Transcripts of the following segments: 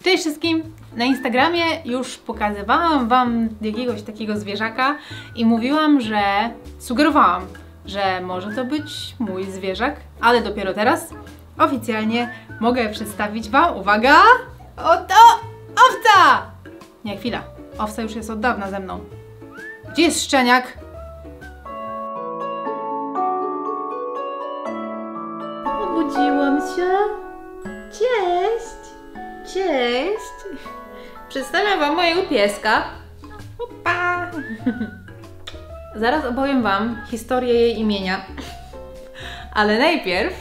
Cześć wszystkim! Na Instagramie już pokazywałam Wam jakiegoś takiego zwierzaka i mówiłam, sugerowałam, że może to być mój zwierzak, ale dopiero teraz oficjalnie mogę przedstawić Wam, uwaga, oto owca! Nie, chwila, owca już jest od dawna ze mną. Gdzie jest szczeniak? Obudziłam się. Cześć! Cześć! Przedstawiam Wam mojego pieska. Opa! Zaraz opowiem Wam historię jej imienia. Ale najpierw,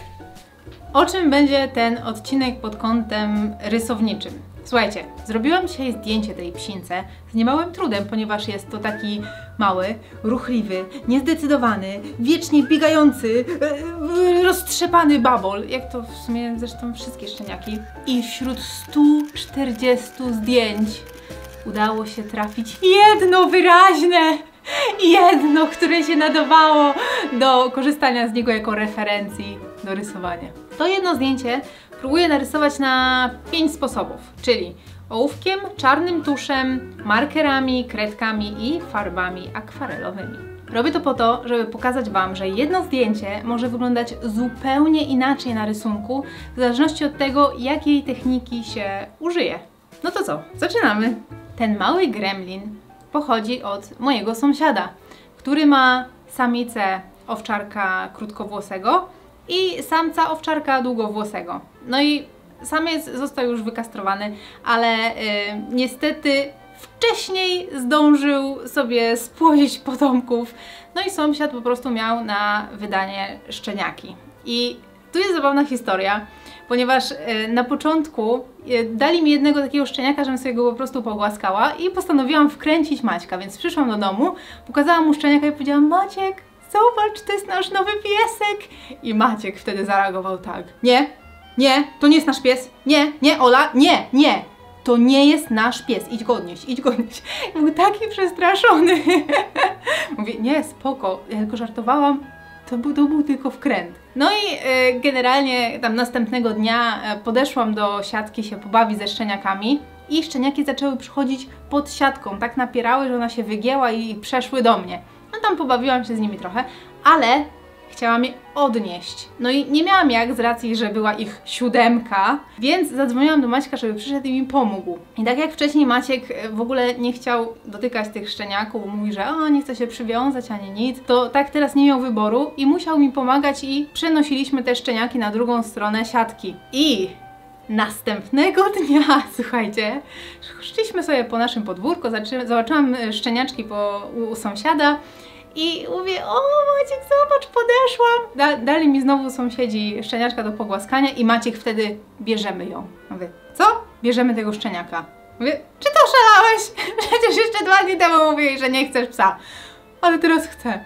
o czym będzie ten odcinek pod kątem rysowniczym. Słuchajcie, zrobiłam dzisiaj zdjęcie tej psince z niemałym trudem, ponieważ jest to taki mały, ruchliwy, niezdecydowany, wiecznie biegający, roztrzepany babol, jak to w sumie zresztą wszystkie szczeniaki. I wśród 140 zdjęć udało się trafić jedno wyraźne, jedno, które się nadawało do korzystania z niego jako referencji do rysowania. To jedno zdjęcie próbuję narysować na 5 sposobów, czyli ołówkiem, czarnym tuszem, markerami, kredkami i farbami akwarelowymi. Robię to po to, żeby pokazać Wam, że jedno zdjęcie może wyglądać zupełnie inaczej na rysunku, w zależności od tego, jakiej techniki się użyje. No to co? Zaczynamy! Ten mały gremlin pochodzi od mojego sąsiada, który ma samicę owczarka krótkowłosego i samca owczarka długowłosego. No i samiec został już wykastrowany, ale niestety wcześniej zdążył sobie spłodzić potomków. No i sąsiad po prostu miał na wydanie szczeniaki. I tu jest zabawna historia, ponieważ na początku dali mi jednego takiego szczeniaka, żebym sobie go po prostu pogłaskała i postanowiłam wkręcić Maćka, więc przyszłam do domu, pokazałam mu szczeniaka i powiedziałam: Maciek, zobacz, to jest nasz nowy piesek! I Maciek wtedy zareagował tak: nie, nie, to nie jest nasz pies, nie, nie, Ola, nie, nie, to nie jest nasz pies, idź go odnieść, idź go odnieść. I był taki przestraszony. Mówię: nie, spoko, ja tylko żartowałam, to był tylko wkręt. No i generalnie tam następnego dnia podeszłam do siatki się pobawić ze szczeniakami i szczeniaki zaczęły przychodzić pod siatką, tak napierały, że ona się wygięła i przeszły do mnie. No tam pobawiłam się z nimi trochę, ale chciałam je odnieść. No i nie miałam jak z racji, że była ich 7, więc zadzwoniłam do Maćka, żeby przyszedł i mi pomógł. I tak jak wcześniej Maciek w ogóle nie chciał dotykać tych szczeniaków, mówi, że nie chce się przywiązać ani nic, to tak teraz nie miał wyboru i musiał mi pomagać i przenosiliśmy te szczeniaki na drugą stronę siatki. I następnego dnia, słuchajcie, szliśmy sobie po naszym podwórku, zobaczyłam szczeniaczki u sąsiada i mówię: o Maciek, zobacz, podeszłam. Dali mi znowu sąsiedzi szczeniaczka do pogłaskania i Maciek wtedy: bierzemy ją. Mówię: co? Bierzemy tego szczeniaka. Mówię: czy to szalałeś? Przecież jeszcze 2 dni temu mówiłeś, że nie chcesz psa. Ale teraz chcę.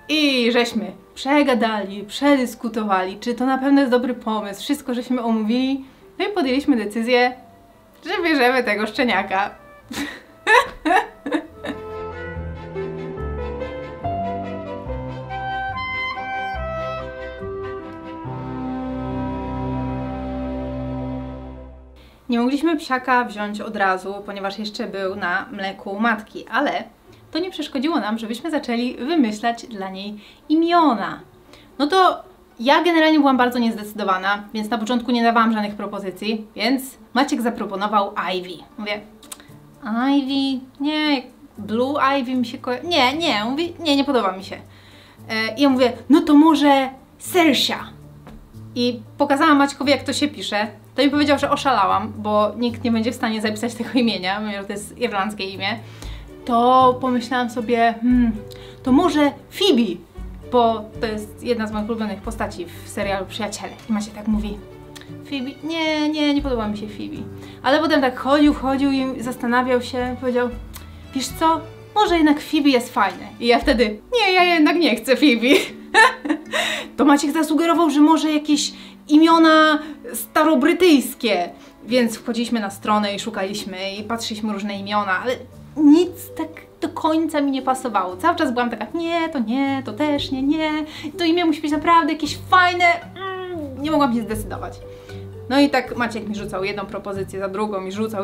I żeśmy przegadali, przedyskutowali, czy to na pewno jest dobry pomysł. Wszystko żeśmy omówili. No i podjęliśmy decyzję, że bierzemy tego szczeniaka. Nie mogliśmy psiaka wziąć od razu, ponieważ jeszcze był na mleku matki, ale to nie przeszkodziło nam, żebyśmy zaczęli wymyślać dla niej imiona. No to ja generalnie byłam bardzo niezdecydowana, więc na początku nie dawałam żadnych propozycji, więc Maciek zaproponował Ivy. Mówię: Ivy? Nie, Blue Ivy mi się kojarzy. Nie, mówię, nie podoba mi się. I ja mówię: no to może Sersia. I pokazałam Maćkowi, jak to się pisze. To mi powiedział, że oszalałam, bo nikt nie będzie w stanie zapisać tego imienia, mimo że to jest irlandzkie imię. To pomyślałam sobie: to może Phoebe, bo to jest jedna z moich ulubionych postaci w serialu Przyjaciele. I Maciek tak mówi: Phoebe? Nie podoba mi się Phoebe. Ale potem tak chodził i zastanawiał się, powiedział: wiesz co, może jednak Phoebe jest fajne. I ja wtedy: nie, ja jednak nie chcę Phoebe. To Maciek zasugerował, że może jakieś imiona starobrytyjskie, więc wchodziliśmy na stronę i szukaliśmy i patrzyliśmy różne imiona, ale nic tak do końca mi nie pasowało. Cały czas byłam taka: nie, to też nie, to imię musi być naprawdę jakieś fajne, nie mogłam się zdecydować. No i tak Maciek mi rzucał jedną propozycję za drugą i rzucał,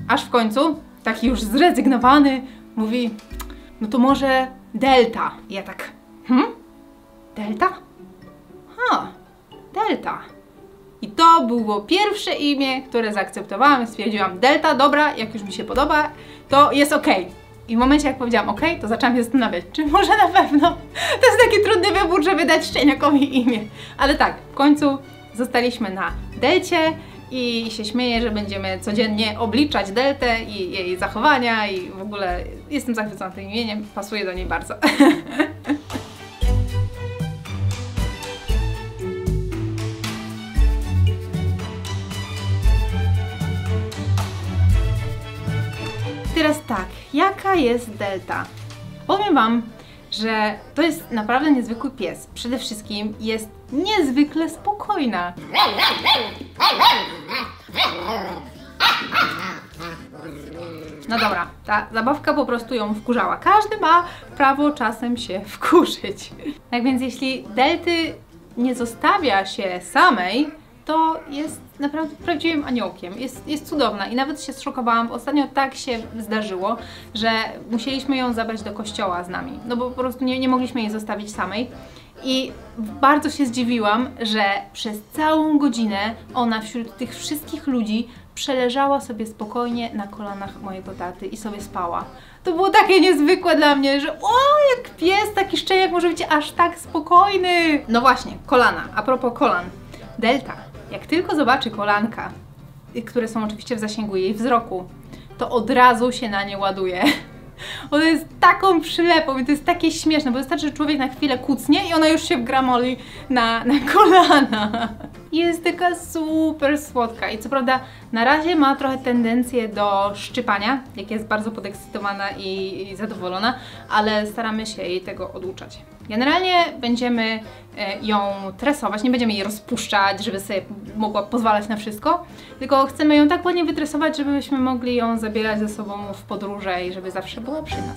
aż w końcu, taki już zrezygnowany, mówi, no to może Delta. I ja tak, Delta? Delta. I to było pierwsze imię, które zaakceptowałam. Stwierdziłam, Delta, dobra, jak już mi się podoba, to jest okej. I w momencie, jak powiedziałam okej, to zaczęłam się zastanawiać, czy może na pewno to jest taki trudny wybór, żeby dać szczeniakowi imię. Ale tak, w końcu zostaliśmy na Delcie i się śmieję, że będziemy codziennie obliczać Deltę i jej zachowania i w ogóle jestem zachwycona tym imieniem, pasuje do niej bardzo. Teraz tak, jaka jest Delta? Powiem Wam, że to jest naprawdę niezwykły pies. Przede wszystkim jest niezwykle spokojna. No dobra, ta zabawka po prostu ją wkurzała. Każdy ma prawo czasem się wkurzyć. Tak więc jeśli Delty nie zostawia się samej, to jest naprawdę prawdziwym aniołkiem. Jest cudowna i nawet się zszokowałam, bo ostatnio tak się zdarzyło, że musieliśmy ją zabrać do kościoła z nami. No bo po prostu nie mogliśmy jej zostawić samej. I bardzo się zdziwiłam, że przez całą godzinę ona wśród tych wszystkich ludzi przeleżała sobie spokojnie na kolanach mojego taty i sobie spała. To było takie niezwykłe dla mnie, że o, jak pies, taki szczeniak może być aż tak spokojny. No właśnie, kolana. A propos kolan. Delta, jak tylko zobaczy kolanka, które są oczywiście w zasięgu jej wzroku, to od razu się na nie ładuje. Ona jest taką przylepą i to jest takie śmieszne, bo wystarczy, że człowiek na chwilę kucnie i ona już się wgramoli na kolana. Jest taka super słodka i co prawda na razie ma trochę tendencję do szczypania, jak jest bardzo podekscytowana i zadowolona, ale staramy się jej tego oduczać. Generalnie będziemy ją tresować, nie będziemy jej rozpuszczać, żeby sobie mogła pozwalać na wszystko, tylko chcemy ją tak ładnie wytresować, żebyśmy mogli ją zabierać ze sobą w podróże i żeby zawsze była przy nas.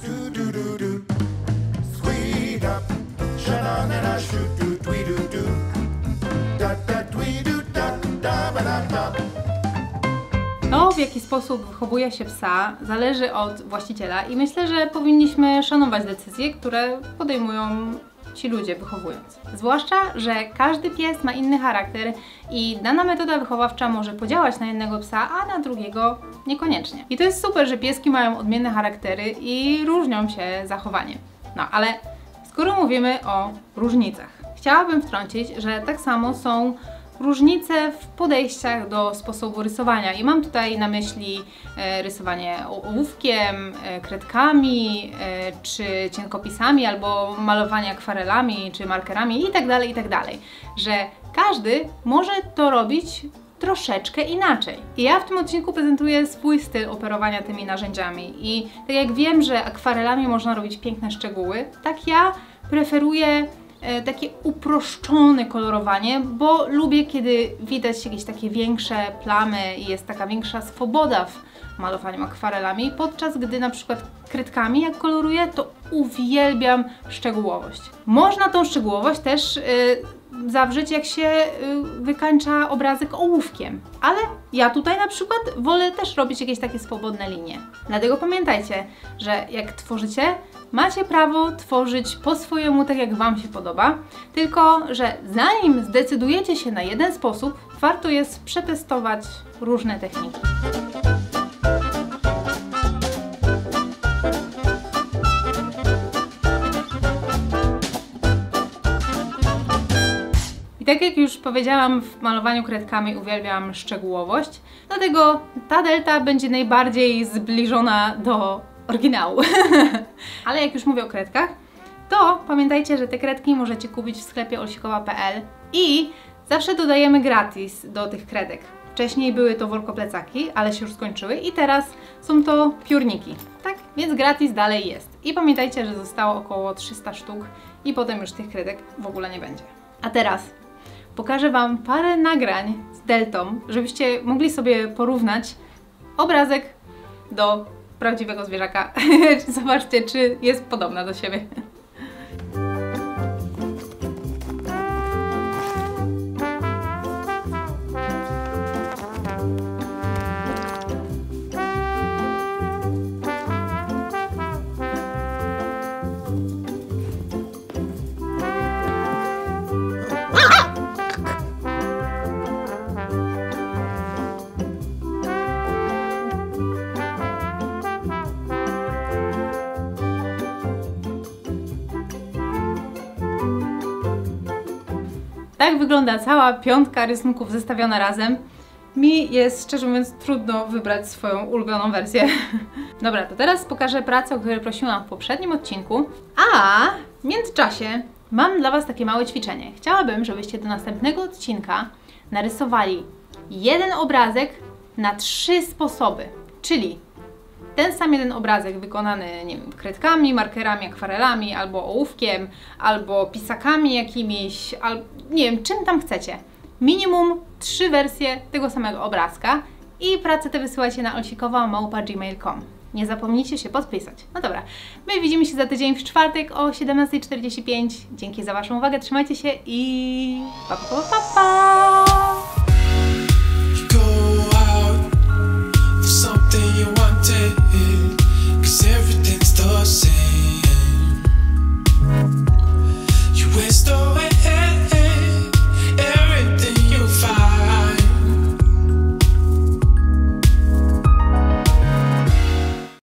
To, w jaki sposób wychowuje się psa, zależy od właściciela i myślę, że powinniśmy szanować decyzje, które podejmują ci ludzie wychowując. Zwłaszcza, że każdy pies ma inny charakter i dana metoda wychowawcza może podziałać na jednego psa, a na drugiego niekoniecznie. I to jest super, że pieski mają odmienne charaktery i różnią się zachowaniem. No ale skoro mówimy o różnicach, chciałabym wtrącić, że tak samo są różnice w podejściach do sposobu rysowania i mam tutaj na myśli rysowanie ołówkiem, kredkami, czy cienkopisami, albo malowanie akwarelami, czy markerami itd., że każdy może to robić troszeczkę inaczej. I ja w tym odcinku prezentuję swój styl operowania tymi narzędziami i tak jak wiem, że akwarelami można robić piękne szczegóły, tak ja preferuję takie uproszczone kolorowanie, bo lubię, kiedy widać jakieś takie większe plamy i jest taka większa swoboda w malowaniu akwarelami, podczas gdy na przykład kredkami, jak koloruję, to uwielbiam szczegółowość. Można tą szczegółowość też zawrzeć, jak się wykańcza obrazek ołówkiem, ale ja tutaj na przykład wolę też robić jakieś takie swobodne linie. Dlatego pamiętajcie, że jak tworzycie, macie prawo tworzyć po swojemu, tak jak Wam się podoba, tylko że zanim zdecydujecie się na jeden sposób, warto jest przetestować różne techniki. I tak jak już powiedziałam, w malowaniu kredkami uwielbiam szczegółowość, dlatego ta Delta będzie najbardziej zbliżona do oryginału. Ale jak już mówię o kredkach, to pamiętajcie, że te kredki możecie kupić w sklepie olsikowa.pl i zawsze dodajemy gratis do tych kredek. Wcześniej były to workoplecaki, ale się już skończyły i teraz są to piórniki. Tak? Więc gratis dalej jest. I pamiętajcie, że zostało około 300 sztuk i potem już tych kredek w ogóle nie będzie. A teraz pokażę Wam parę nagrań z Deltą, żebyście mogli sobie porównać obrazek do prawdziwego zwierzaka. Zobaczcie, czy jest podobna do siebie. Tak wygląda cała 5 rysunków zestawiona razem. Mi jest, szczerze mówiąc, trudno wybrać swoją ulubioną wersję. Dobra, to teraz pokażę pracę, o której prosiłam w poprzednim odcinku. A w międzyczasie mam dla Was takie małe ćwiczenie. Chciałabym, żebyście do następnego odcinka narysowali jeden obrazek na 3 sposoby. Czyli ten sam jeden obrazek wykonany, nie wiem, kredkami, markerami, akwarelami, albo ołówkiem, albo pisakami jakimiś, albo nie wiem, czym tam chcecie. Minimum 3 wersje tego samego obrazka i pracę te wysyłajcie na olsikowa@gmail.com. Nie zapomnijcie się podpisać. No dobra, my widzimy się za tydzień w czwartek o 17:45. Dzięki za Waszą uwagę, trzymajcie się i pa pa pa pa!